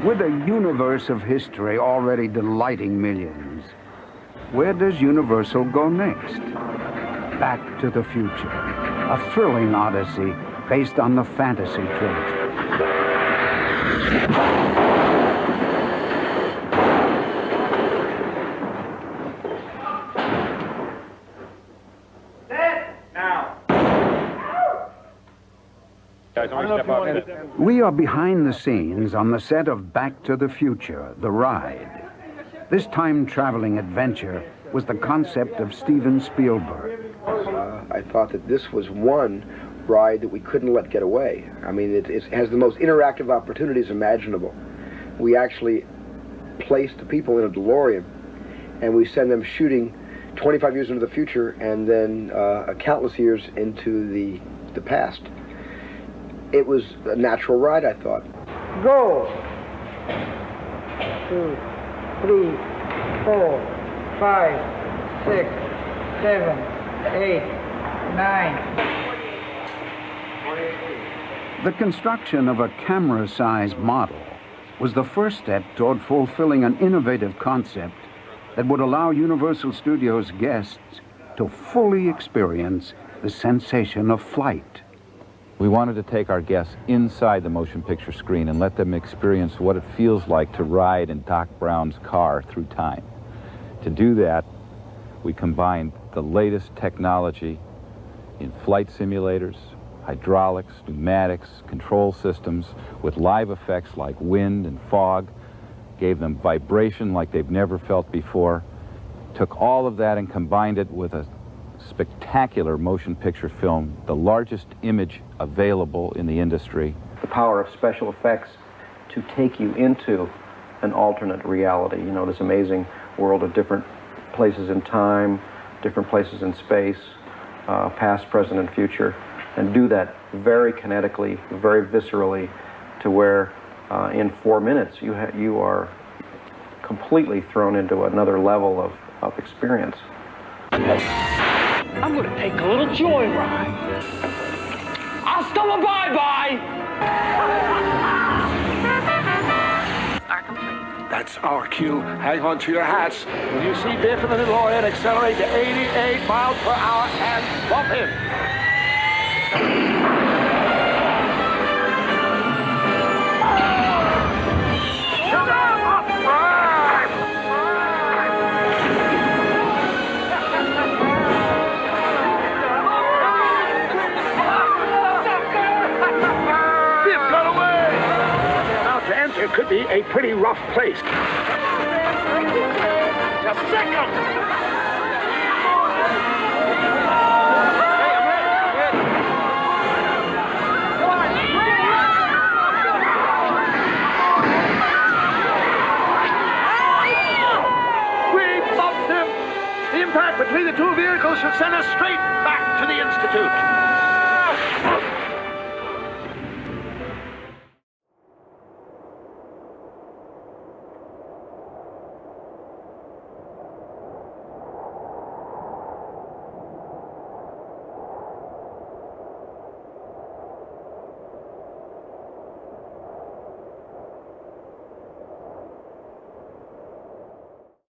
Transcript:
With a universe of history already delighting millions, where does Universal go next? Back to the Future, a thrilling odyssey based on the fantasy trilogy. We are behind the scenes on the set of Back to the Future, The Ride. This time-traveling adventure was the concept of Steven Spielberg. I thought that this was one ride that we couldn't let get away. I mean, it has the most interactive opportunities imaginable. We actually place the people in a DeLorean, and we send them shooting 25 years into the future and then countless years into the past. It was a natural ride, I thought. Go! 2, 3, 4, 5, 6, 7, 8, 9. The construction of a camera-sized model was the first step toward fulfilling an innovative concept that would allow Universal Studios guests to fully experience the sensation of flight. We wanted to take our guests inside the motion picture screen and let them experience what it feels like to ride in Doc Brown's car through time. To do that, we combined the latest technology in flight simulators, hydraulics, pneumatics, control systems, with live effects like wind and fog, gave them vibration like they've never felt before, took all of that and combined it with a spectacular motion picture film, the largest image available in the industry. The power of special effects to take you into an alternate reality, you know, this amazing world of different places in time, different places in space, past, present, and future, and do that very kinetically, very viscerally, to where in 4 minutes you are completely thrown into another level of experience. I'm gonna take a little joyride. Hasta la bye-bye! Are complete. That's our cue. Hang on to your hats. When you see Biff and the DeLorean accelerate to 88 miles per hour and bump him. It could be a pretty rough place. Just a second! We bumped him! The impact between the two vehicles should send us straight back to the Institute.